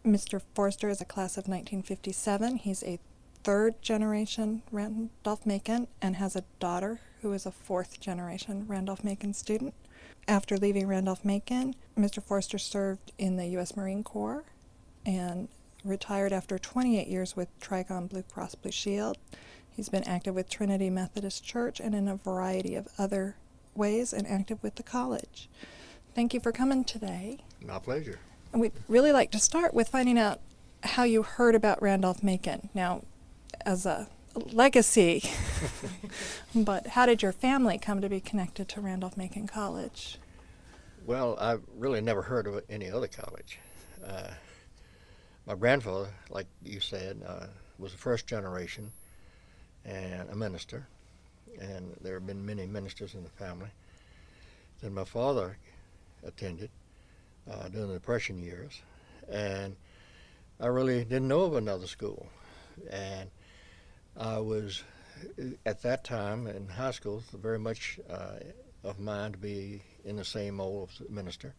Mr. Forrester is a class of 1957. He's a third-generation Randolph-Macon and has a daughter who is a fourth-generation Randolph-Macon student. After leaving Randolph-Macon, Mr. Forrester served in the U.S. Marine Corps and retired after 28 years with Trigon Blue Cross Blue Shield. He's been active with Trinity Methodist Church and in a variety of other ways and active with the college. Thank you for coming today. My pleasure. And we'd really like to start with finding out how you heard about Randolph-Macon. Now, as a legacy, but how did your family come to be connected to Randolph-Macon College? Well, I've really never heard of any other college. My grandfather, like you said, was the first generation and a minister, and there have been many ministers in the family. Then my father attended during the Depression years, and I really didn't know of another school. And I was, at that time in high school, very much of mind to be in the same old minister.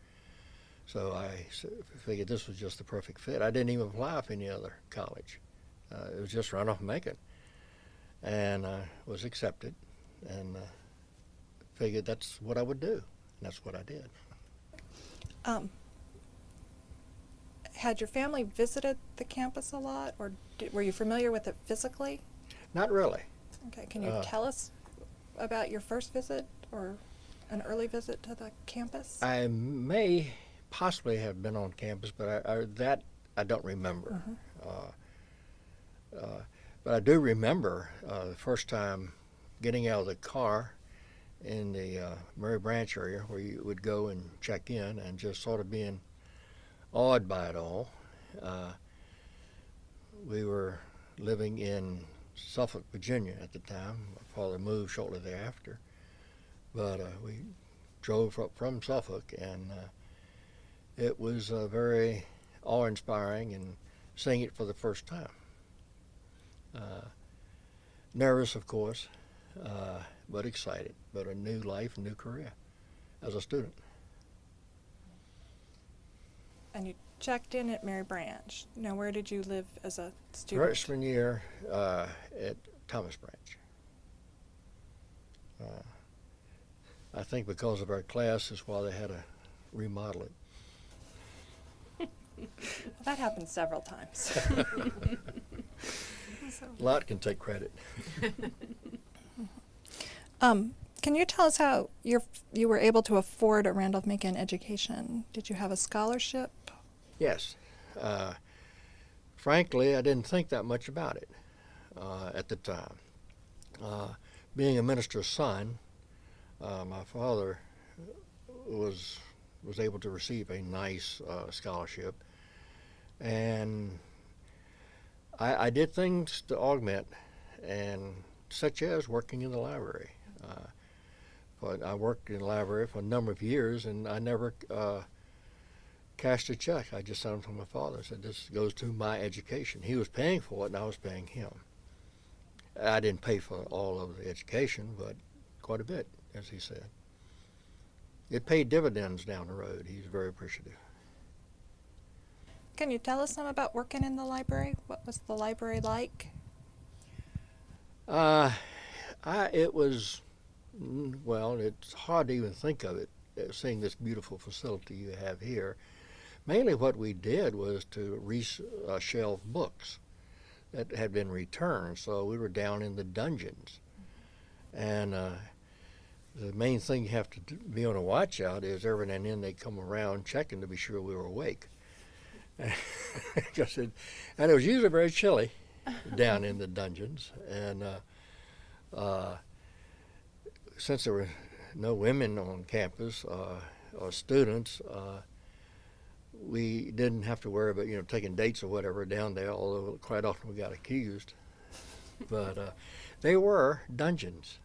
So I figured this was just the perfect fit. I didn't even apply for any other college. It was just Randolph-Macon. And I was accepted and figured that's what I would do. And that's what I did. Had your family visited the campus a lot, or were you familiar with it physically? Not really. Okay, can you tell us about your first visit or an early visit to the campus? I may possibly have been on campus, but I don't remember. But I do remember the first time getting out of the car in the Murray Branch area where you would go and check in and just sort of being awed by it all. We were living in Suffolk, Virginia at the time. My father moved shortly thereafter. But we drove up from Suffolk, and it was very awe-inspiring and seeing it for the first time. Nervous, of course, but excited, but a new life, a new career as a student. And you checked in at Mary Branch. Now, where did you live as a student? Freshman year at Thomas Branch. I think because of our class is why they had to remodel it. That happened several times. A lot can take credit. Can you tell us how you were able to afford a Randolph-Macon education? Did you have a scholarship? Yes. Frankly, I didn't think that much about it at the time. Being a minister's son, my father was able to receive a nice scholarship, and I did things to augment, and such as working in the library. But I worked in the library for a number of years, and I never cashed a check. I just signed it from my father and said, this goes to my education. He was paying for it, and I was paying him. I didn't pay for all of the education, but quite a bit, as he said. It paid dividends down the road. He's very appreciative. Can you tell us some about working in the library? What was the library like? It was, well, it's hard to even think of it, seeing this beautiful facility you have here. Mainly what we did was to reshelve books that had been returned, so we were down in the dungeons. And the main thing you have to be on a watch out is every now and then they come around checking to be sure we were awake. And it was usually very chilly down in the dungeons. And since there were no women on campus or students, we didn't have to worry about taking dates or whatever down there, although quite often we got accused. But they were dungeons.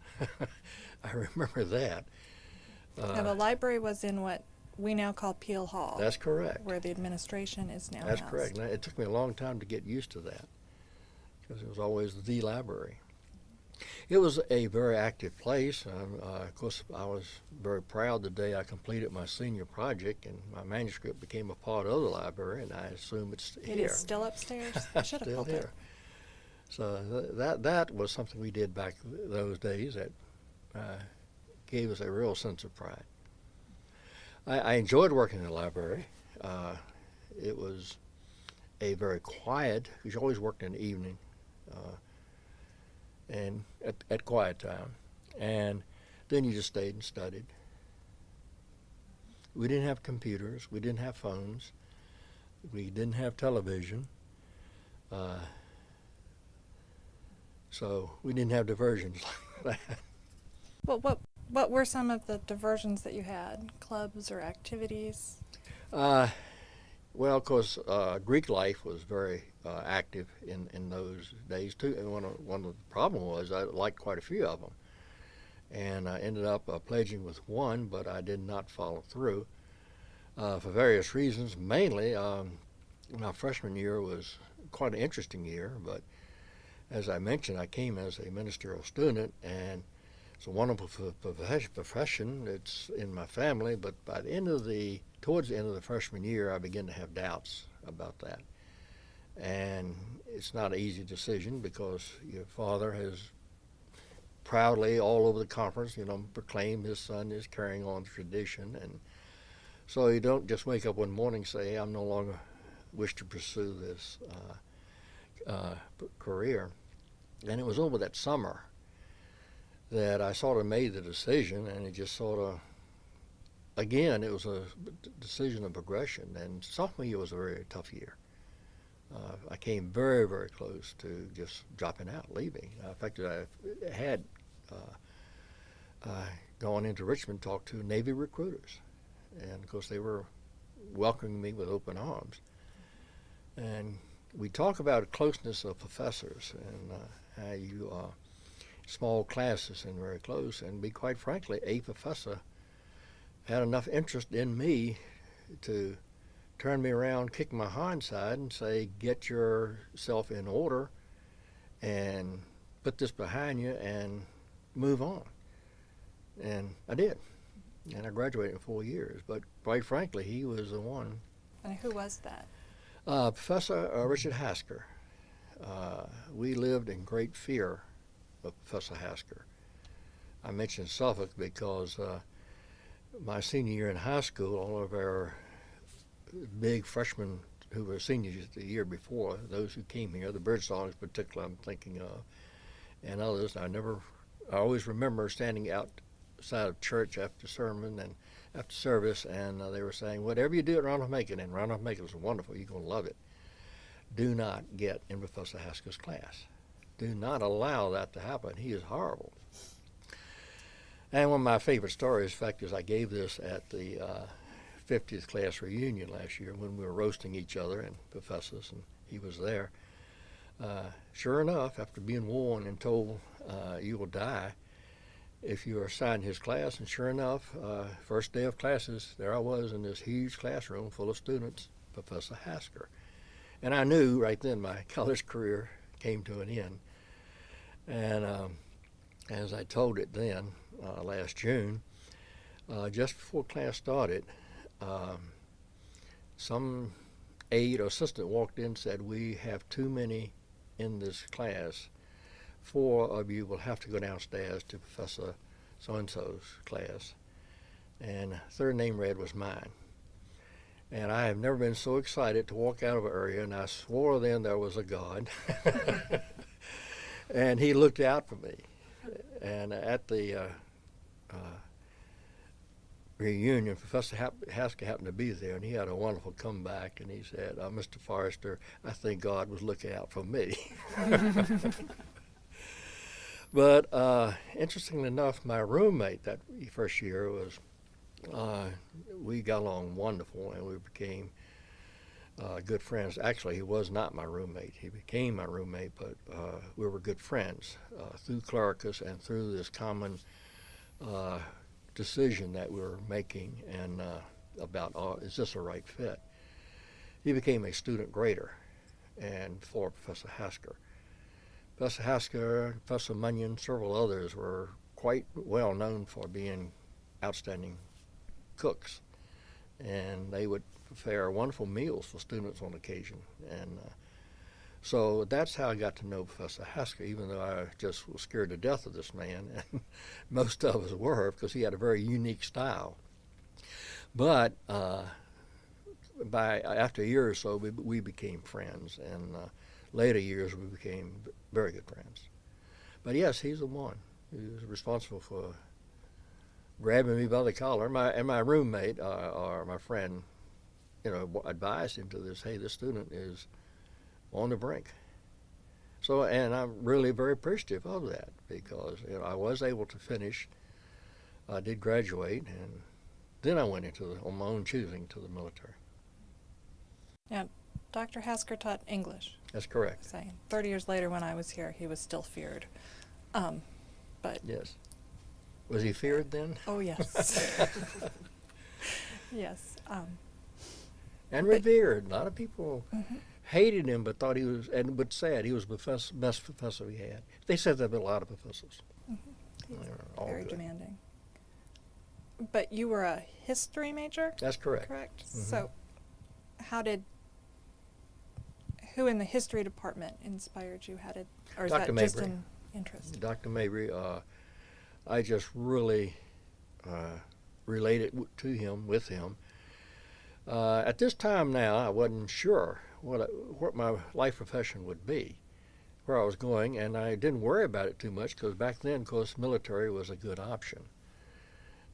I remember that. Now, the library was in what we now call Peel Hall. That's correct. Where the administration is now That's housed. correct. Now, it took me a long time to get used to that because it was always the library. It was a very active place. Of course, I was very proud the day I completed my senior project, and my manuscript became a part of the library, and I assume it's It here. is still upstairs. I should have Still pulled it. here. So that was something we did back those days that uh, gave us a real sense of pride. I enjoyed working in the library. It was a very quiet, because you always worked in the evening and at quiet time. And then you just stayed and studied. We didn't have computers. We didn't have phones. We didn't have television. So we didn't have diversions like that. Well, what were some of the diversions that you had? Clubs or activities? Well, of course, Greek life was very active in those days too. And one of the problem was I liked quite a few of them, and I ended up pledging with one, but I did not follow through for various reasons. Mainly, my freshman year was quite an interesting year, but as I mentioned, I came as a ministerial student, and it's a wonderful profession. It's in my family, but towards the end of the freshman year, I began to have doubts about that. And it's not an easy decision because your father has proudly all over the conference, proclaimed his son is carrying on the tradition. And so you don't just wake up one morning and say, I'm no longer wish to pursue this career. And it was over that summer that I sort of made the decision, and it just sort of, again, it was a decision of progression. And sophomore year was a very tough year. I came very, very close to just dropping out, leaving. In fact, I had gone into Richmond, talked to Navy recruiters, and of course they were welcoming me with open arms. And we talk about closeness of professors and how you small classes and very close. And be quite frankly, a professor had enough interest in me to turn me around, kick my hindside, and say, get yourself in order and put this behind you and move on. And I did. And I graduated in 4 years. But quite frankly, he was the one. And who was that? Professor Richard Hasker. We lived in great fear of Professor Hasker. I mentioned Suffolk because my senior year in high school, all of our big freshmen who were seniors the year before, those who came here, the Birdsongs in particular I'm thinking of, and others, I always remember standing outside of church after sermon and after service, and they were saying, whatever you do at Randolph-Macon, and Randolph-Macon is wonderful, you're going to love it, do not get in Professor Hasker's class. Do not allow that to happen. He is horrible. And one of my favorite stories, in fact, is I gave this at the 50th class reunion last year when we were roasting each other and professors, and he was there. Sure enough, after being warned and told you will die if you are assigned his class, and sure enough, first day of classes, there I was in this huge classroom full of students, Professor Hasker. And I knew right then my college career came to an end. And as I told it then, last June, just before class started, some aide or assistant walked in and said, we have too many in this class. 4 of you will have to go downstairs to Professor so-and-so's class. And third name read was mine. And I have never been so excited to walk out of an area, and I swore then there was a God. And he looked out for me. And at the reunion, Professor Hasker happened to be there, and he had a wonderful comeback, and he said, Mr. Forrester, I think God was looking out for me. But interestingly enough, my roommate that first year was, we got along wonderful, and we became good friends. Actually, he was not my roommate. He became my roommate, but we were good friends through clericus and through this common decision that we were making and about, is this a right fit? He became a student grader and for Professor Hasker. Professor Hasker, Professor Munyon, several others were quite well known for being outstanding cooks, and they would prepare wonderful meals for students on occasion. And so that's how I got to know Professor Hasker, even though I just was scared to death of this man, and most of us were, because he had a very unique style. But after a year or so, we became friends, and later years we became very good friends. But yes, he's the one who's responsible for grabbing me by the collar. My roommate or my friend, advised him to this. Hey, this student is on the brink. So, and I'm really very appreciative of that, because I was able to finish. I did graduate, and then I went on my own choosing, to the military. Now, Dr. Hasker taught English. That's correct. Saying 30 years later, when I was here, he was still feared. But yes, was he feared then? Oh yes, yes. And revered. A lot of people hated him, but thought he was, and but said he was the best professor we had. They said that about a lot of professors. He's all very good. demanding. But you were a history major? That's correct. Correct. So, who in the history department inspired you? Or is Dr. that just Mabry. an interest? Dr. Mabry, I just really related with him. At this time now, I wasn't sure what my life profession would be, where I was going, and I didn't worry about it too much, because back then, of course, military was a good option.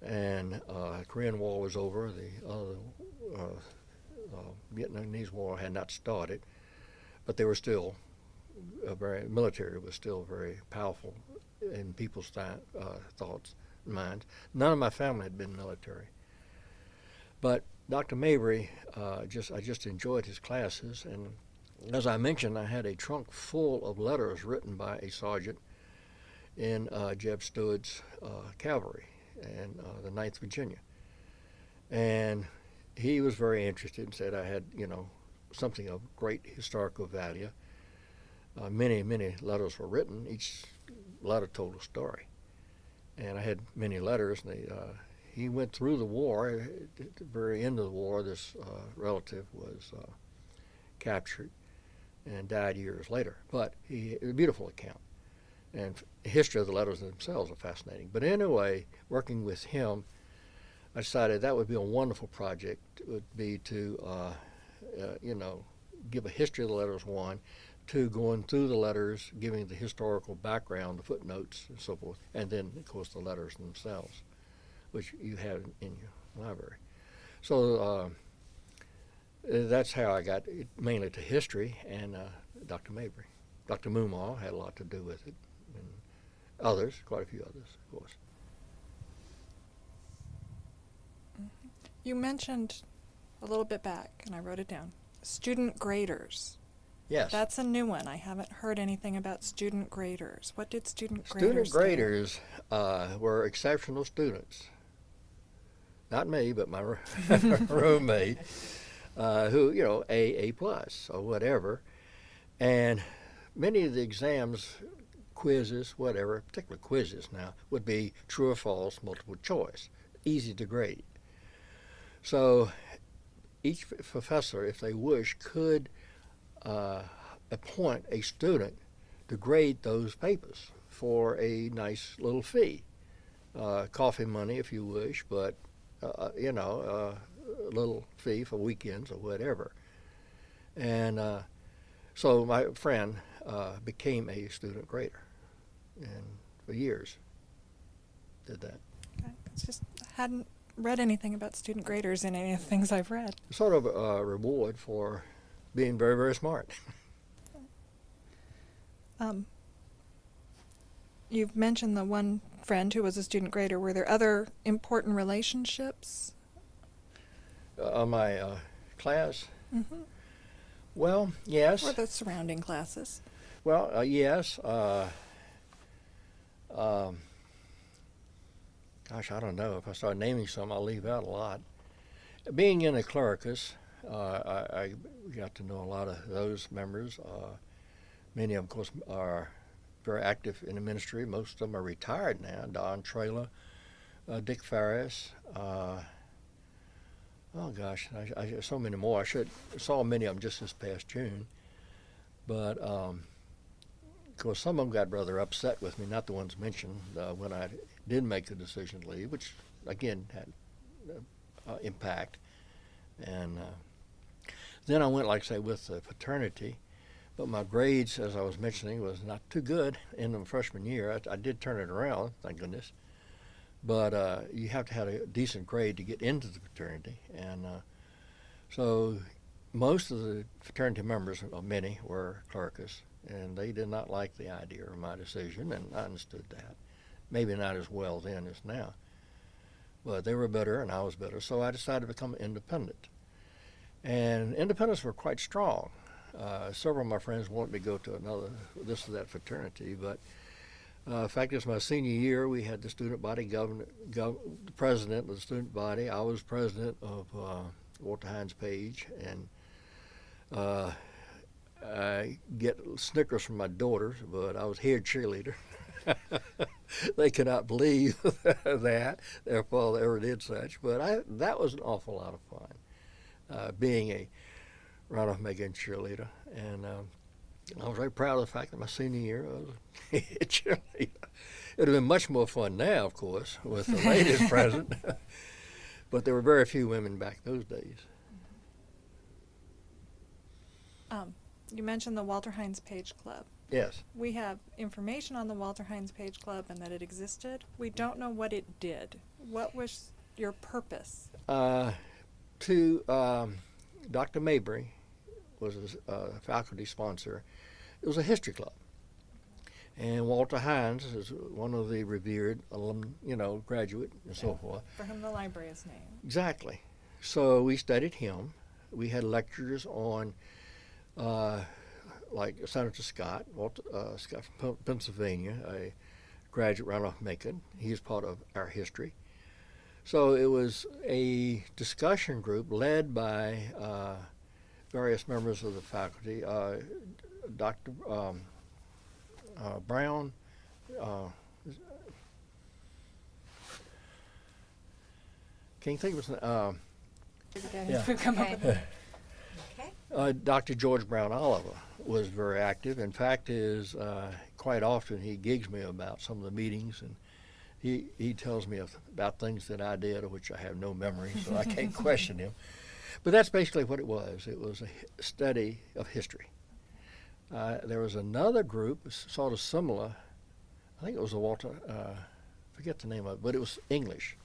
And the Korean War was over, the Vietnamese War had not started, but they were still military was still very powerful in people's thoughts and minds. None of my family had been military, but Dr. Mabry, I just enjoyed his classes, and as I mentioned, I had a trunk full of letters written by a sergeant in Jeb Stuart's cavalry and the 9th Virginia, and he was very interested and said I had something of great historical value. Many letters were written. Each letter told a story, and I had many letters. And he went through the war. At the very end of the war, this relative was captured and died years later. But a beautiful account, and the history of the letters themselves are fascinating. But anyway, working with him, I decided that would be a wonderful project. It would be to give a history of the letters, one, two, going through the letters, giving the historical background, the footnotes, and so forth, and then, of course, the letters themselves, which you have in your library. So that's how I got mainly to history, and Dr. Mabry. Dr. Mumaw had a lot to do with it, and others, quite a few others, of course. You mentioned a little bit back, and I wrote it down, student graders. Yes. That's a new one. I haven't heard anything about student graders. What did student graders do? Student graders were exceptional students. Not me, but my roommate, who, A plus or whatever. And many of the exams, quizzes, whatever, particular quizzes now, would be true or false, multiple choice, easy to grade. So each professor, if they wish, could appoint a student to grade those papers for a nice little fee. Coffee money, if you wish, but, a little fee for weekends or whatever. And so my friend became a student grader, and for years did that. Okay. It's just hadn't read anything about student graders in any of the things I've read. Sort of a reward for being very, very smart. You've mentioned the one friend who was a student grader. Were there other important relationships? My class? Mm-hmm. Well, yes. Or the surrounding classes? Well, yes. Gosh, I don't know. If I start naming some, I'll leave out a lot. Being in a clericus, I got to know a lot of those members. Many of them, of course, are very active in the ministry. Most of them are retired now. Don Traylor, Dick Ferris. Oh gosh, so many more. I saw many of them just this past June. But of course, some of them got rather upset with me. Not the ones mentioned when I did make the decision to leave, which again had impact. And then I went, like I say, with the fraternity. But my grades, as I was mentioning, was not too good in the freshman year. I did turn it around, thank goodness. But you have to have a decent grade to get into the fraternity. And so most of the fraternity members, many, were clericus, and they did not like the idea of my decision, and I understood that. Maybe not as well then as now. But they were better, and I was better, so I decided to become independent. And independents were quite strong. Several of my friends wanted me to go to this or that fraternity, but in fact, it's my senior year. We had the student body president of the student body. I was president of Walter Hines Page, and I get snickers from my daughters, but I was head cheerleader. They could not believe that their father ever did such, but that was an awful lot of fun, being a Randolph-Macon cheerleader. And I was very proud of the fact that my senior year I was a head cheerleader. It would have been much more fun now, of course, with the ladies present, but there were very few women back those days. You mentioned the Walter Hines Page Club. Yes. We have information on the Walter Hines Page Club and that it existed. We don't know what it did. What was your purpose? Dr. Mabry was a faculty sponsor. It was a history club. And Walter Hines is one of the revered graduate and so forth. For whom the library is named. Exactly. So we studied him. We had lectures on like Senator Scott, Scott from Pennsylvania, a graduate Randolph-Macon. He is part of our history. So it was a discussion group led by various members of the faculty. Dr. Brown, can't think of his name. Dr. George Brown Oliver was very active. In fact, quite often he gigs me about some of the meetings, and he tells me about things that I did of which I have no memory, so I can't question him. But that's basically what it was. It was a study of history. There was another group, sort of similar. I think it was forget the name of it, but it was English,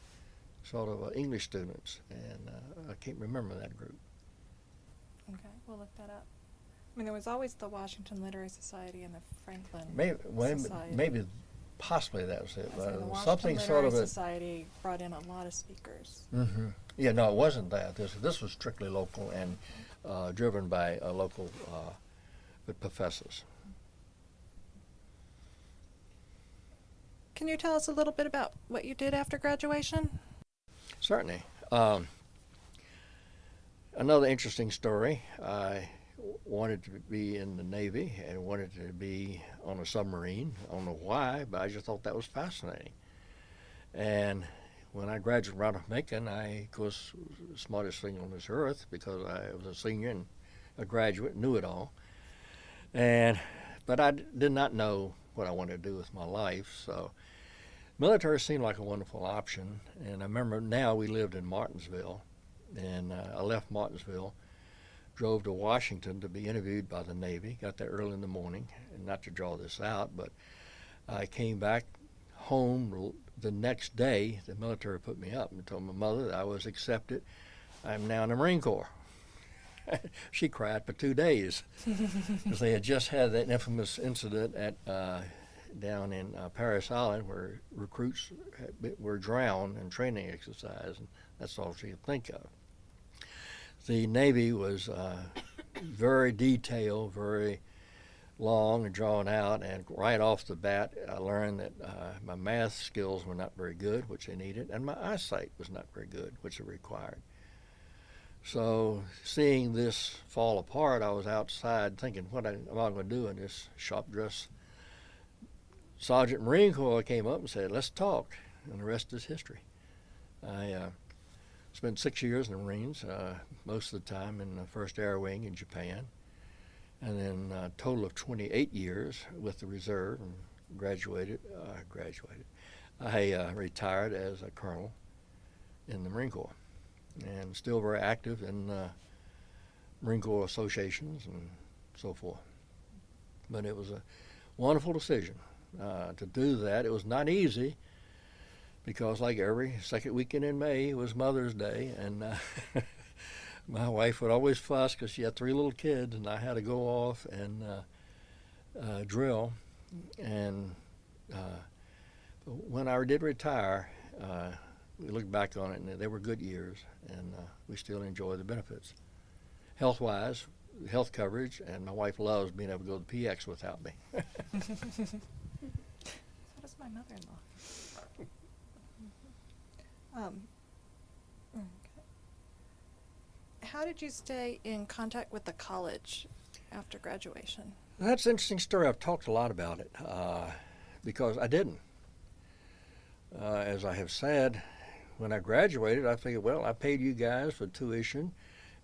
sort of English students, and I can't remember that group. Okay, we'll look that up. I mean, there was always the Washington Literary Society and the Franklin Society. Maybe, possibly that was it. The Washington Something Literary sort of Society brought in a lot of speakers. Mm-hmm. Yeah, no, it wasn't that. This was strictly local and driven by local professors. Can you tell us a little bit about what you did after graduation? Certainly. Another interesting story. I wanted to be in the Navy and wanted to be on a submarine. I don't know why, but I just thought that was fascinating. And when I graduated Randolph-Macon, I, of course, was the smartest thing on this earth because I was a senior and a graduate, knew it all. But I did not know what I wanted to do with my life, so military seemed like a wonderful option. And I remember now we lived in Martinsville, and I left Martinsville, drove to Washington to be interviewed by the Navy, got there early in the morning, and not to draw this out, but I came back home the next day. The military put me up and told my mother that I was accepted. I'm now in the Marine Corps. She cried for 2 days because they had just had that infamous incident down in Paris Island where recruits were drowned in training exercise, and that's all she could think of. The Navy was very detailed, very long and drawn out, and right off the bat I learned that my math skills were not very good, which they needed, and my eyesight was not very good, which it required. So seeing this fall apart, I was outside thinking, what am I going to do in this sharp dress Sergeant Marine Corps came up and said, let's talk, and the rest is history. I spent 6 years in the Marines, most of the time in the 1st Air Wing in Japan, and then a total of 28 years with the Reserve, and graduated. I retired as a colonel in the Marine Corps, and still very active in Marine Corps associations and so forth. But it was a wonderful decision to do that. It was not easy because, like every second weekend in May, it was Mother's Day, and my wife would always fuss because she had 3 little kids, and I had to go off and drill. And when I did retire, we looked back on it, and they were good years, and we still enjoy the benefits. Health-wise, health coverage, and my wife loves being able to go to PX without me. So does my mother-in-law. Okay. How did you stay in contact with the college after graduation? That's an interesting story. I've talked a lot about it because I didn't. As I have said, when I graduated, I figured, well, I paid you guys for tuition.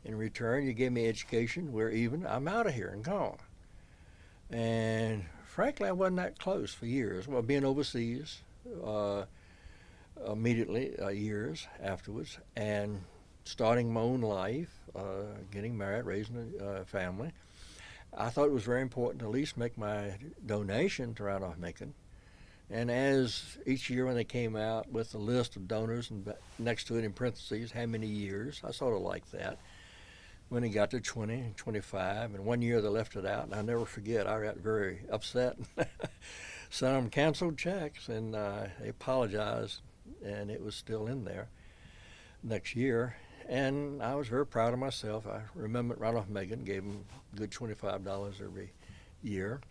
In return, you gave me education. We're even. I'm out of here and gone. And frankly, I wasn't that close for years. Well, being overseas, immediately years afterwards, and starting my own life, getting married, raising a family. I thought it was very important to at least make my donation to Randolph-Macon. And as each year when they came out with a list of donors and next to it in parentheses how many years, I sort of liked that. When it got to 20, 25, and one year they left it out, and I'll never forget, I got very upset. Sent them canceled checks, and they apologized, and it was still in there next year. And I was very proud of myself. I remember Randolph-Macon gave them a good $25 every year.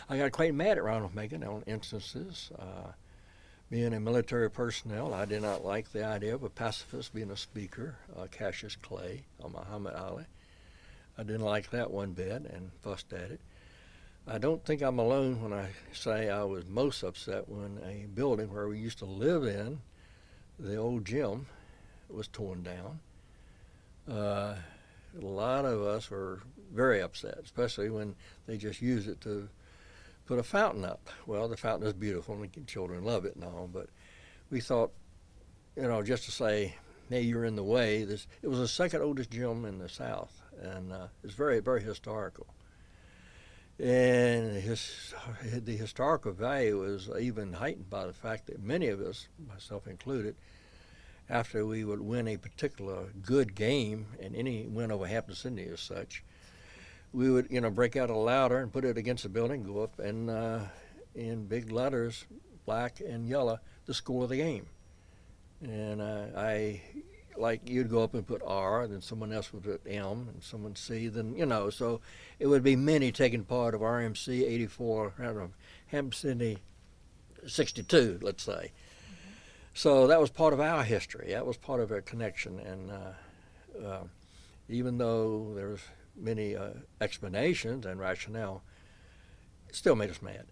I got quite mad at Randolph-Macon on instances. Being a military personnel, I did not like the idea of a pacifist being a speaker, Cassius Clay or Muhammad Ali. I didn't like that one bit and fussed at it. I don't think I'm alone when I say I was most upset when a building where we used to live in, the old gym, was torn down. A lot of us were very upset, especially when they just used it to put a fountain up. Well, the fountain is beautiful and the children love it and all, but we thought, just to say, hey, you're in the way. It was the second oldest gym in the South, and it's very, very historical. And the historical value was even heightened by the fact that many of us, myself included, after we would win a particular good game, and any win over Hampton Sydney as such, we would, break out a louder and put it against the building, go up, and in big letters, black and yellow, the score of the game. And you'd go up and put R, then someone else would put M, and someone C, then, so it would be many taking part of RMC 84, Hampton Sydney 62, let's say. Mm-hmm. So that was part of our history. That was part of our connection. And even though there was many explanations and rationale, it still made us mad.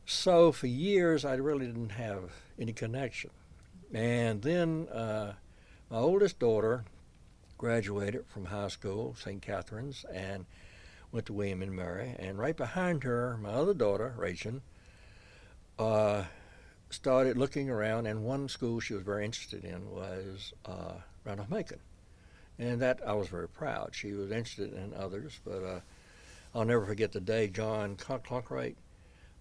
So for years, I really didn't have any connection. And then my oldest daughter graduated from high school, St. Catherine's, and went to William and Mary. And right behind her, my other daughter, Rachel, started looking around, and one school she was very interested in was Randolph-Macon. And that I was very proud. She was interested in others, but I'll never forget the day John Clonkwright,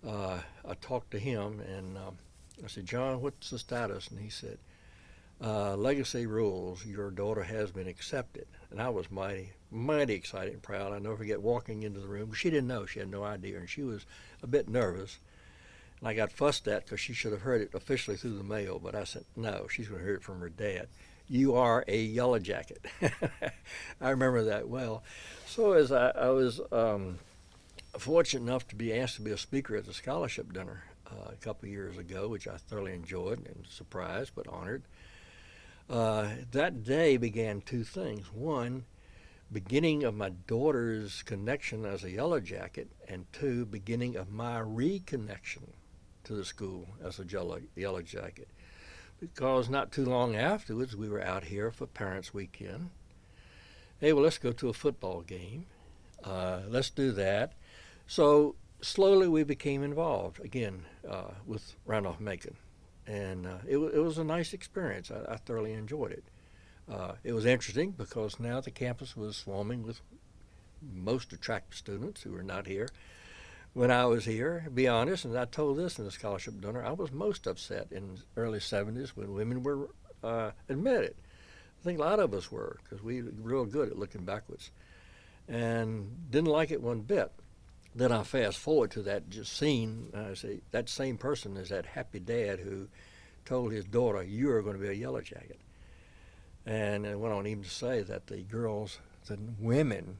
I talked to him, and I said, John, what's the status? And he said, legacy rules, your daughter has been accepted. And I was mighty, mighty excited and proud. I'll never forget walking into the room. She didn't know. She had no idea, and she was a bit nervous. And I got fussed at because she should have heard it officially through the mail, but I said, no, she's going to hear it from her dad. You are a yellow jacket. I remember that well. So as I was fortunate enough to be asked to be a speaker at the scholarship dinner a couple of years ago, which I thoroughly enjoyed and surprised but honored. That day began two things. One, beginning of my daughter's connection as a yellow jacket, and two, beginning of my reconnection to the school as a yellow jacket, because not too long afterwards we were out here for Parents Weekend. Hey, well, let's go to a football game. Let's do that. So slowly we became involved again with Randolph-Macon, and it was a nice experience. I thoroughly enjoyed it. It was interesting because now the campus was swarming with most attractive students who were not here when I was here. To be honest, and I told this in the scholarship dinner, I was most upset in the early 70s when women were admitted. I think a lot of us were, because we were real good at looking backwards and didn't like it one bit. Then I fast forward to that just scene. I say that same person is that happy dad who told his daughter, "You are going to be a yellow jacket." And it went on even to say that the girls, the women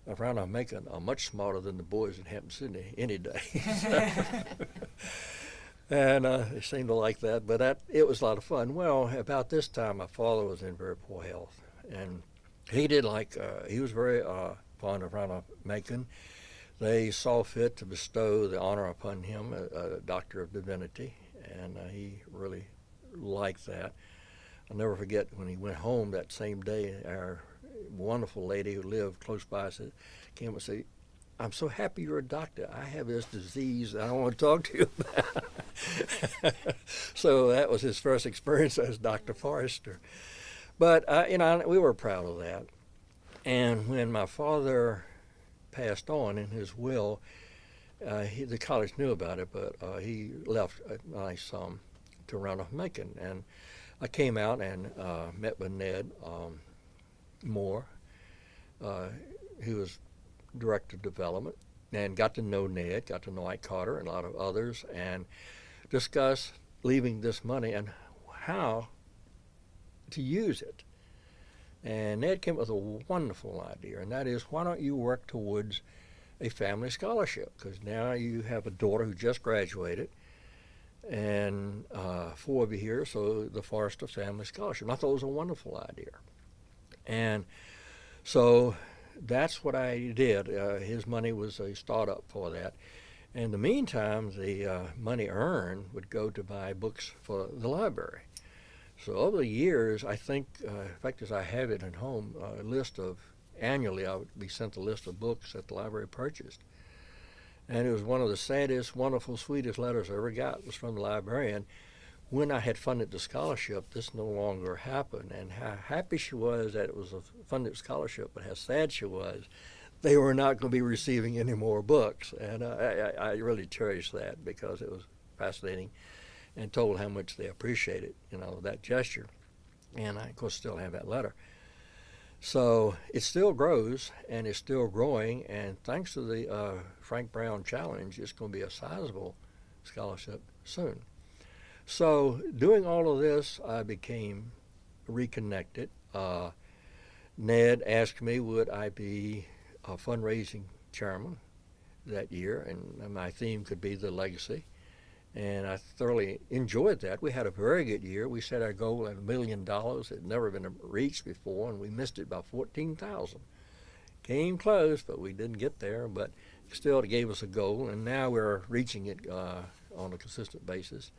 of Randolph-Macon are much smarter than the boys in Hampton Sydney any day. And they seemed to like that, but it was a lot of fun. Well, about this time, my father was in very poor health, and he was very fond of Randolph-Macon. They saw fit to bestow the honor upon him, a Doctor of Divinity, and he really liked that. I'll never forget when he went home that same day, our wonderful lady who lived close by came and said, "I'm so happy you're a doctor. I have this disease that I want to talk to you about." So that was his first experience as Dr. Forrester. But, we were proud of that. And when my father passed on in his will, the college knew about it, but he left a nice sum to Randolph-Macon. And I came out and met with Ned Moore, who was director of development, and got to know Ned, got to know Ike Carter and a lot of others, and discussed leaving this money and how to use it. And Ned came up with a wonderful idea, and that is, why don't you work towards a family scholarship? Because now you have a daughter who just graduated, and 4 of you here, so the Forrester Family Scholarship. And I thought it was a wonderful idea. And so that's what I did. His money was a startup for that. In the meantime, the money earned would go to buy books for the library. So over the years, I think, in fact, as I have it at home, a list of, annually I would be sent a list of books that the library purchased. And it was one of the saddest, wonderful, sweetest letters I ever got was from the librarian. When I had funded the scholarship, this no longer happened, and how happy she was that it was a funded scholarship, but how sad she was they were not going to be receiving any more books. And I really cherished that because it was fascinating, and told how much they appreciated, that gesture. And I, of course, still have that letter. So it still grows, and it's still growing, and thanks to the Frank Brown Challenge, it's going to be a sizable scholarship soon. So doing all of this, I became reconnected. Ned asked me would I be a fundraising chairman that year, and my theme could be the legacy. And I thoroughly enjoyed that. We had a very good year. We set our goal at $1 million. It had never been reached before, and we missed it by 14,000. Came close, but we didn't get there. But still, it gave us a goal, and now we're reaching it on a consistent basis.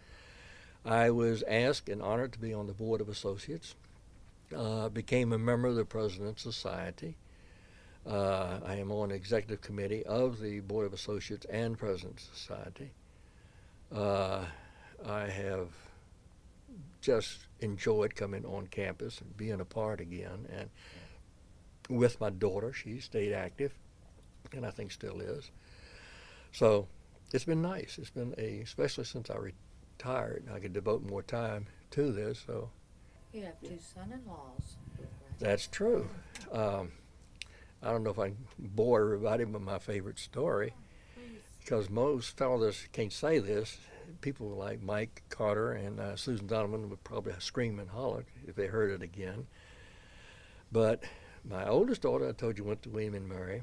I was asked and honored to be on the Board of Associates. Became a member of the President's Society. I am on the executive committee of the Board of Associates and President's Society. I have just enjoyed coming on campus and being a part again, and with my daughter, she stayed active, and I think still is. So it's been nice. It's been especially since I retired, I could devote more time to this. So you have 2 son-in-laws. That's true. I don't know if I can bore everybody with my favorite story, because most fellows can't say this. People like Mike Carter and Susan Donovan would probably scream and holler if they heard it again. But my oldest daughter, I told you, went to William and Mary,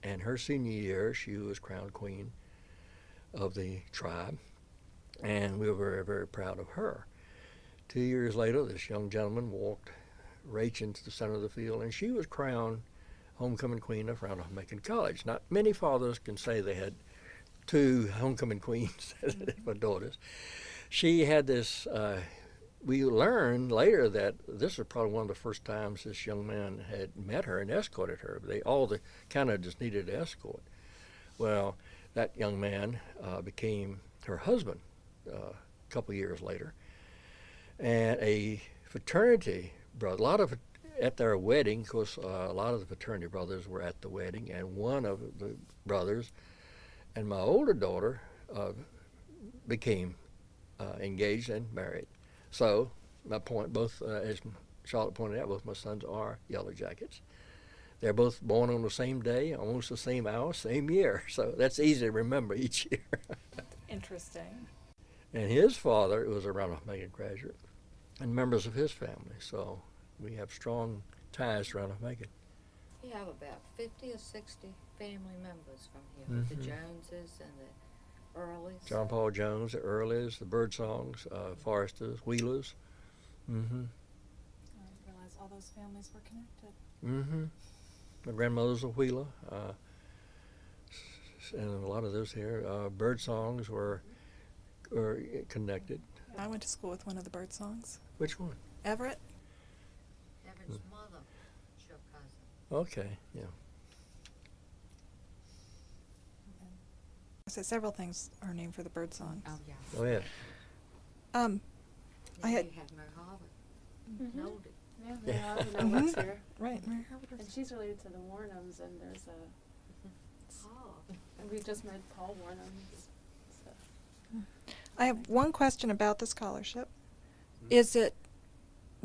and her senior year, she was crowned queen of the tribe, and we were very, very proud of her. 2 years later, this young gentleman walked Rach into the center of the field, and she was crowned homecoming queen of Randolph-Macon College. Not many fathers can say they had two homecoming queens, my daughters. She had this. We learned later that this was probably one of the first times this young man had met her and escorted her. They all kind of just needed an escort. Well, that young man became her husband a couple years later, and a fraternity brother. A lot of at their wedding, of course, a lot of the fraternity brothers were at the wedding, and one of the brothers and my older daughter became engaged and married. So my point, both as Charlotte pointed out, both my sons are Yellow Jackets. They're both born on the same day, almost the same hour, same year. So that's easy to remember each year. Interesting. And his father was a Randolph-Macon graduate, and members of his family. So we have strong ties to Randolph-Macon. We have about 50 or 60 family members from here, the Joneses and the Earlys. John Paul Jones, the Earlys, the Birdsongs, Forresters, Wheelers. I didn't realize all those families were connected. My grandmother's a Wheeler, and a lot of those here. Birdsongs were connected. I went to school with one of the Birdsongs. Which one? Everett. Everett's mother, your cousin. Okay, yeah. I said several things are named for the Birdsongs. Oh, yeah. Oh, yeah. I had- You have Mary Harvard. Noted. Yeah, Mary Harvard works here. Right, Mary Harvard. And she's related to the Warnhams, and there's a, Oh. and we just met Paul Warnhams. So. I have one question about the scholarship. Is it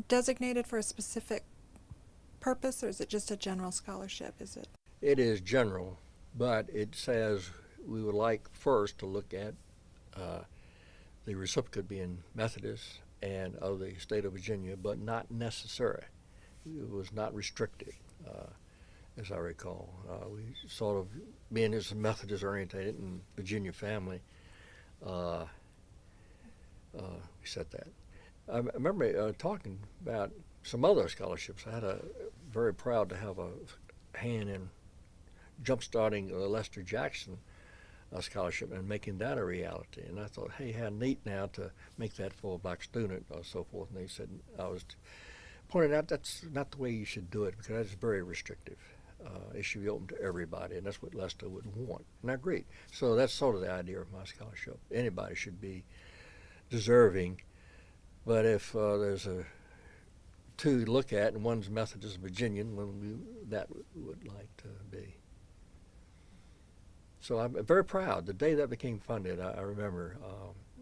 designated for a specific purpose, or is it just a general scholarship? Is it? It is general, but it says we would like first to look at the recipient being Methodist and of the state of Virginia, but not necessary. It was not restricted, as I recall. We sort of, being as Methodist orientated and Virginia family, we set that. I remember talking about some other scholarships. I had very proud to have a hand in jump-starting Lester Jackson scholarship and making that a reality. And I thought, hey, how neat now to make that for a black student or so forth. And they said, I was pointing out that's not the way you should do it, because that's very restrictive. It should be open to everybody, and that's what Lester would want. And I agreed. So that's sort of the idea of my scholarship. Anybody should be deserving, but if there's two to look at, and one's Methodist Virginian, that would like to be. So I'm very proud. The day that became funded, I remember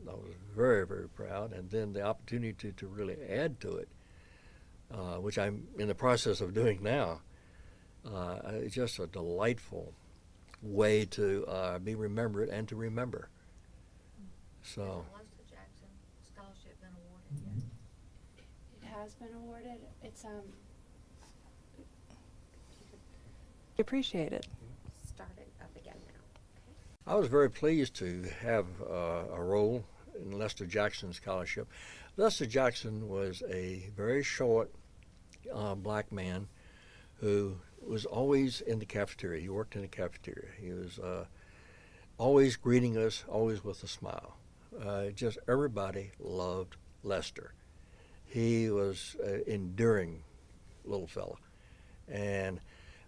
I was very, very proud. And then the opportunity to really add to it, which I'm in the process of doing now, it's just a delightful way to be remembered and to remember. So. Has the Lester Jackson scholarship been awarded yet? It has been awarded. It's Appreciate it. started up again now. I was very pleased to have a role in Lester Jackson's scholarship. Lester Jackson was a very short black man who was always in the cafeteria. He worked in the cafeteria. He was always greeting us, always with a smile. Just everybody loved Lester. He was an enduring little fella. And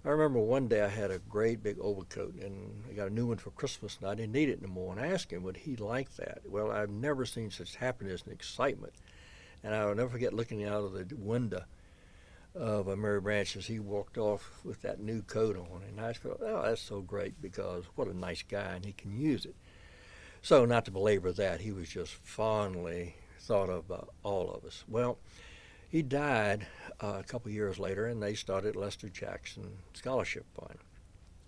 I remember one day I had a great big overcoat, and I got a new one for Christmas, and I didn't need it anymore. And I asked him, would he like that? Well, I've never seen such happiness and excitement. And I will never forget looking out of the window of Mary Branch as he walked off with that new coat on. And I felt, oh, that's so great, because what a nice guy, and he can use it. So not to belabor that, he was just fondly thought of by all of us. Well, he died a couple years later, and they started Lester Jackson Scholarship Fund.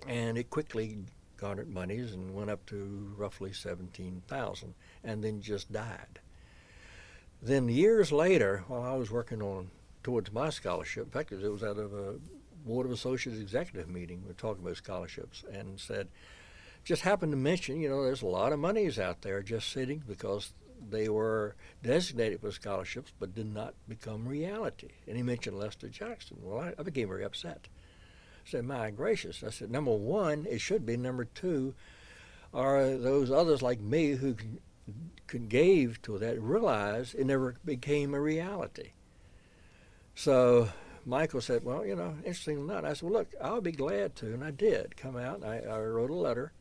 And it quickly garnered monies and went up to roughly $17,000, and then just died. Then years later, while I was working towards my scholarship, in fact, it was out of a Board of Associates executive meeting, we were talking about scholarships, and said, just happened to mention, there's a lot of monies out there just sitting because they were designated for scholarships but did not become reality. And he mentioned Lester Jackson. Well, I became very upset. I said, my gracious. I said, number one, it should be. Number two, are those others like me who gave to that, realized it never became a reality. So Michael said, well, interesting enough. I said, well, look, I'll be glad to. And I did come out. I wrote a letter.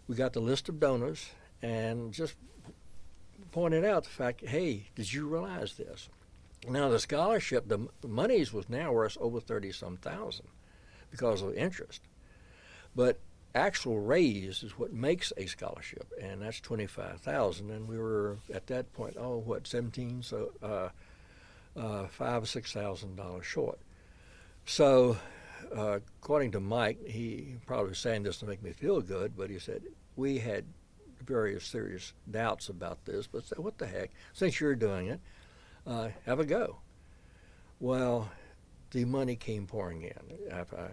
We got the list of donors and just pointed out the fact, hey, did you realize this? Now, the scholarship, the monies was now worth over 30-some thousand because of interest. But actual raise is what makes a scholarship, and that's 25,000. And we were at that point, 17, so $5,000 or $6,000 short. So, according to Mike, he probably was saying this to make me feel good, but he said we had very serious doubts about this, but said, what the heck? Since you're doing it, have a go. Well, the money came pouring in, if I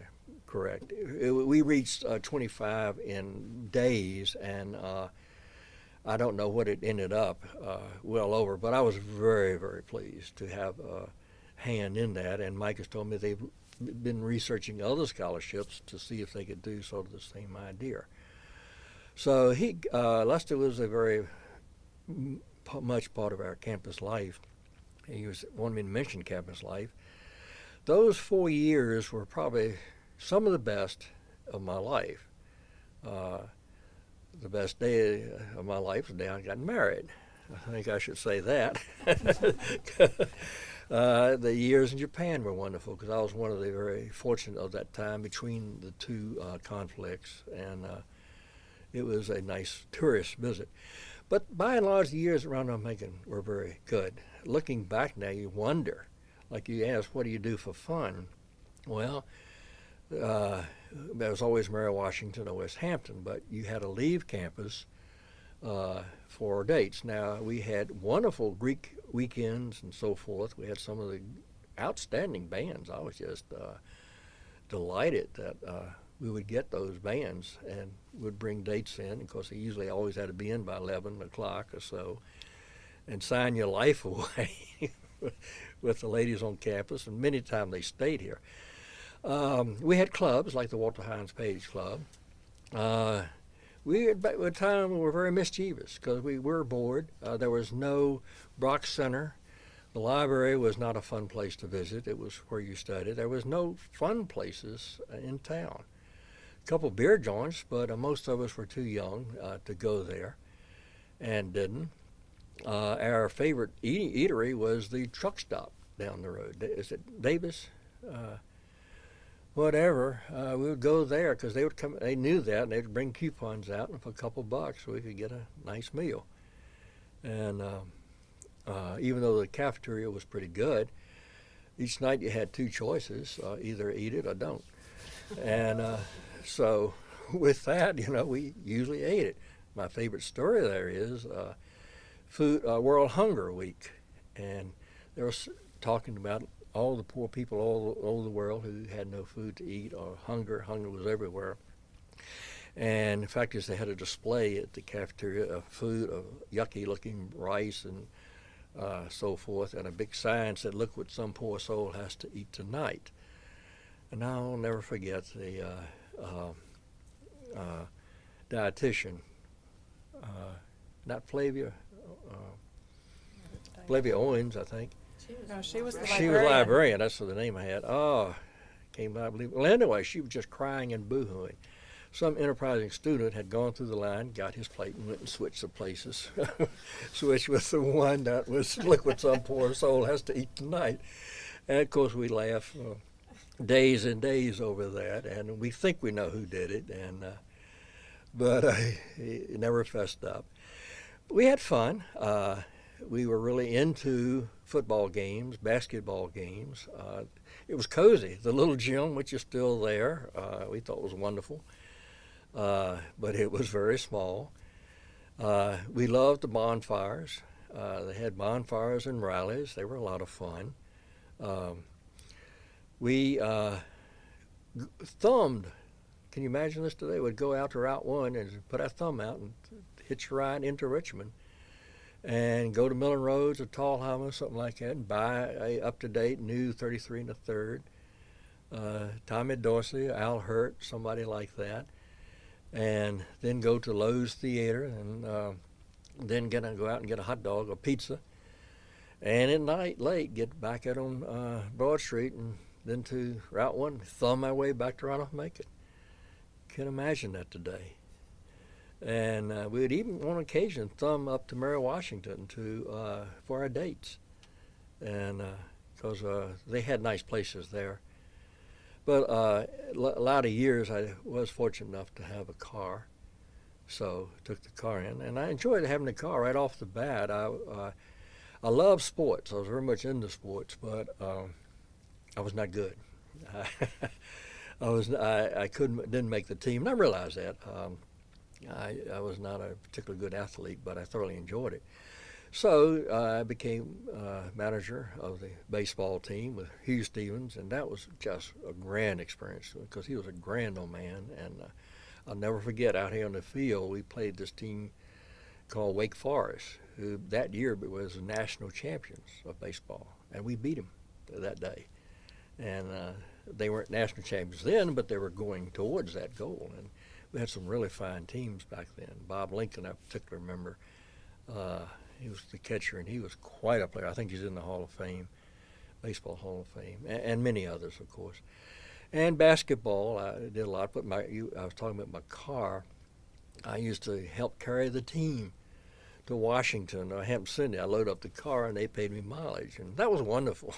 correct. We reached 25 in days, and I don't know what it ended up well over, but I was very, very pleased to have a hand in that. And Mike has told me they've been researching other scholarships to see if they could do sort of the same idea. So Lester was a very much part of our campus life. He wanted me to mention campus life. Those 4 years were probably some of the best of my life. The best day of my life was the day I got married. I think I should say that. The years in Japan were wonderful because I was one of the very fortunate of that time between the two conflicts, and it was a nice tourist visit. But by and large, the years around Randolph-Macon were very good. Looking back now, you wonder, like you asked, what do you do for fun? Well, there was always Mary Washington or West Hampton, but you had to leave campus for dates. Now, we had wonderful Greek weekends and so forth. We had some of the outstanding bands. I was just delighted that we would get those bands and would bring dates in. Of course, they usually always had to be in by 11 o'clock or so and sign your life away with the ladies on campus, and many times they stayed here. We had clubs like the Walter Hines Page Club. We at the time were very mischievous because we were bored. There was no Brock Center. The library was not a fun place to visit. It was where you studied. There was no fun places in town. A couple beer joints, but most of us were too young to go there and didn't. Our favorite eatery was the truck stop down the road. Is it Davis? Whatever. We would go there because they would come. They knew that, and they'd bring coupons out, and for a couple bucks, we could get a nice meal. And even though the cafeteria was pretty good, each night you had two choices: either eat it or don't. And so, with that, we usually ate it. My favorite story there is World Hunger Week, and they were talking about all the poor people all over the world who had no food to eat, or hunger. Hunger was everywhere. And the fact is, they had a display at the cafeteria of food, of yucky-looking rice and so forth, and a big sign said, "Look what some poor soul has to eat tonight." And I'll never forget the dietitian, not Flavia, Flavia Owens, I think. No, she was the She was librarian. That's the name I had. Came out, I believe. Well, anyway, she was just crying and boo-hooing. Some enterprising student had gone through the line, got his plate, and went and switched the places. Switched with the one that was, "Look what some poor soul has to eat tonight." And of course, we laugh days and days over that, and we think we know who did it, but he never fessed up. We had fun. We were really into football games, basketball games. It was cozy. The little gym, which is still there, we thought was wonderful, but it was very small. We loved the bonfires. They had bonfires and rallies. They were a lot of fun. We thumbed. Can you imagine this today? We'd go out to Route 1 and put our thumb out and hitch a ride into Richmond and go to Millen Roads or Tallhammer, something like that, and buy a up-to-date new 33 1/3. Tommy Dorsey, Al Hurt, somebody like that. and then go to Lowe's Theater, and then go out and get a hot dog or pizza, and at night late get back out on Broad Street, and then to Route 1, thumb my way back to Randolph-Macon. Can't imagine that today. And we would even on occasion thumb up to Mary Washington for our dates, and because they had nice places there. But a lot of years I was fortunate enough to have a car, so took the car in, and I enjoyed having the car right off the bat. I love sports. I was very much into sports, but I was not good. I didn't make the team, and I realized that. I was not a particularly good athlete, but I thoroughly enjoyed it. So I became manager of the baseball team with Hugh Stevens, and that was just a grand experience because he was a grand old man. And I'll never forget, out here on the field, we played this team called Wake Forest, who that year was the national champions of baseball, and we beat them that day. And they weren't national champions then, but they were going towards that goal. And we had some really fine teams back then. Bob Lincoln, I particularly remember. He was the catcher, and he was quite a player. I think he's in the Hall of Fame, Baseball Hall of Fame, and many others, of course. And basketball, I did a lot. I was talking about my car. I used to help carry the team to Washington or Hampton City. I loaded up the car, and they paid me mileage, and that was wonderful.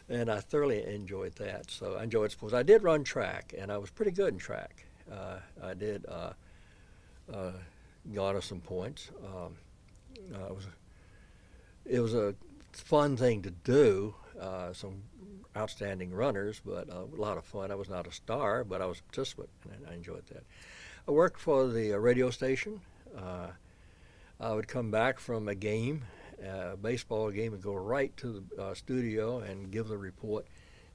And I thoroughly enjoyed that. So I enjoyed sports. I did run track, and I was pretty good in track. I did garner some points. It was a fun thing to do. Some outstanding runners, but a lot of fun. I was not a star, but I was a participant, and I enjoyed that. I worked for the radio station. I would come back from a game, a baseball game, and go right to the studio and give the report,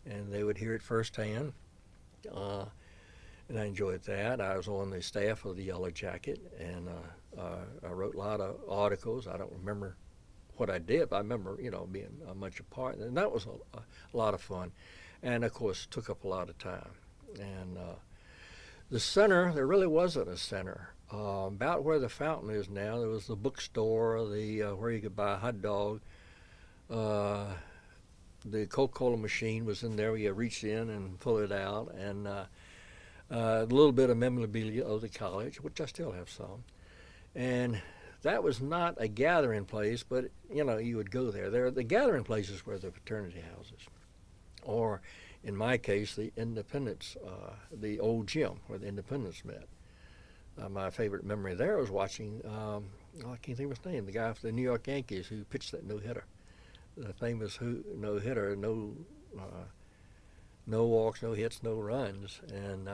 and they would hear it firsthand. And I enjoyed that. I was on the staff of the Yellow Jacket, and I wrote a lot of articles. I don't remember what I did, but I remember, being much a part, and that was a lot of fun, and of course took up a lot of time. And the center, there really wasn't a center. About where the fountain is now, there was the bookstore, where you could buy a hot dog. The Coca-Cola machine was in there where you reached in and pull it out, and a little bit of memorabilia of the college, which I still have some. And that was not a gathering place, but you would go there. The gathering places were the fraternity houses, or in my case, the Independence, the old gym where the Independents met. My favorite memory there was watching, I can't think of his name, the guy for the New York Yankees who pitched that no-hitter, the famous no-hitter, no walks, no hits, no runs, and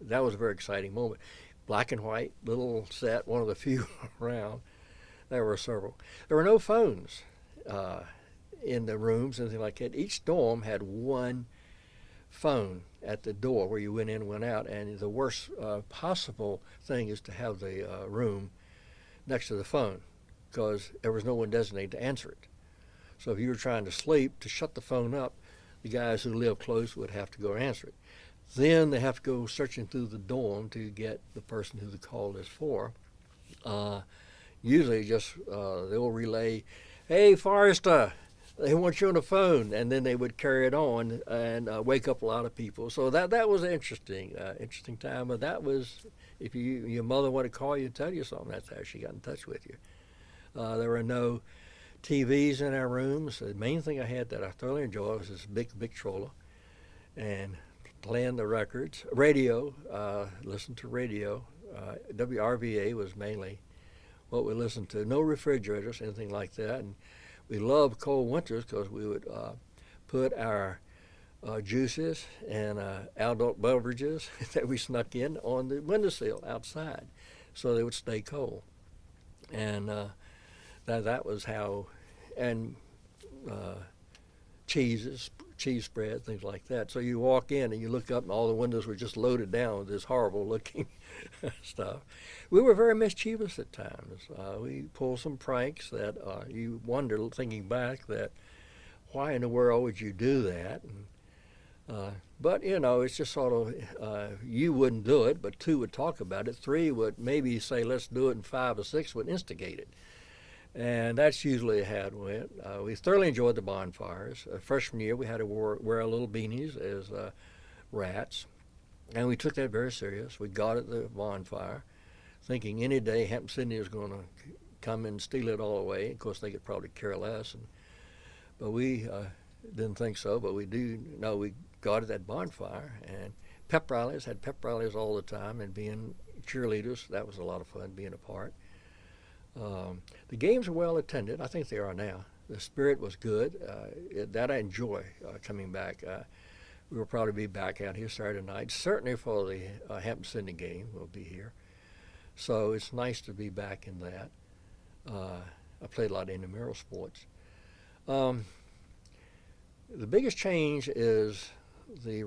that was a very exciting moment. Black and white, little set, one of the few around. There were several. There were no phones in the rooms, anything like that. Each dorm had one phone at the door where you went in and went out, and the worst possible thing is to have the room next to the phone because there was no one designated to answer it. So if you were trying to sleep, to shut the phone up, the guys who lived close would have to go answer it. Then they have to go searching through the dorm to get the person who the call is for. Usually just they'll relay, "Hey, Forrester, they want you on the phone," and then they would carry it on and wake up a lot of people. So that was interesting time. But that was, if your mother wanted to call you and tell you something, that's how she got in touch with you. There were no TVs in our rooms. The main thing I had that I thoroughly enjoyed was this big troller, and playing the records. Radio, listen to radio. WRVA was mainly what we listened to. No refrigerators, anything like that. And we loved cold winters because we would put our juices and adult beverages that we snuck in on the windowsill outside so they would stay cold. And that was how, and cheese spread, things like that. So you walk in and you look up and all the windows were just loaded down with this horrible looking stuff. We were very mischievous at times. We pulled some pranks that you wonder, thinking back, that why in the world would you do that? And But you know, it's just sort of you wouldn't do it, but 2 would talk about it. 3 would maybe say let's do it, and 5 or 6 would instigate it. And that's usually how it went. We thoroughly enjoyed the bonfires. Freshman year, we had to wear our little beanies as rats, and we took that very serious. We guarded the bonfire, thinking any day Hampton Sydney was going to come and steal it all away. Of course, they could probably care less, but we didn't think so. But we do know we guarded that bonfire, and pep rallies, had pep rallies all the time, and being cheerleaders, that was a lot of fun, being a part. The games were well attended. I think they are now. The spirit was good. That I enjoy coming back. We will probably be back out here Saturday night. Certainly for the Hampton Sydney game, we'll be here. So it's nice to be back in that. I played a lot of intramural sports. The biggest change is the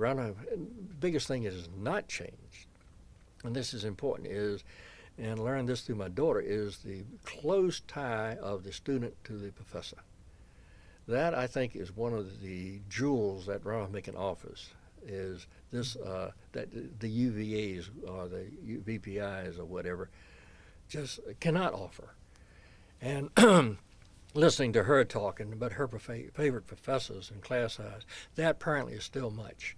biggest thing is not changed, and this is important, and I learned this through my daughter, is the close tie of the student to the professor. That, I think, is one of the jewels that Randolph-Macon offers, is this, that the UVAs or the VPIs or whatever just cannot offer. And listening to her talking about her favorite professors and class size, that apparently is still much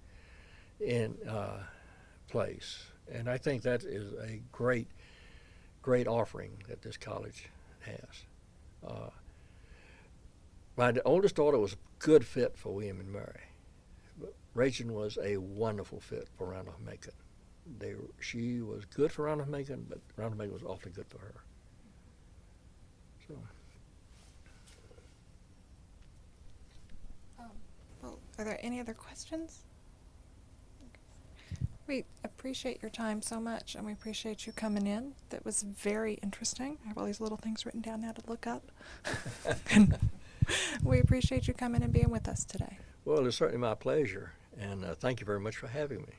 in place. And I think that is a great offering that this college has. My oldest daughter was a good fit for William and Mary. But Rachel was a wonderful fit for Randolph-Macon. She was good for Randolph-Macon, but Randolph-Macon was awfully good for her. So. Well, are there any other questions? We appreciate your time so much, and we appreciate you coming in. That was very interesting. I have all these little things written down now to look up. We appreciate you coming and being with us today. Well, it's certainly my pleasure, and thank you very much for having me.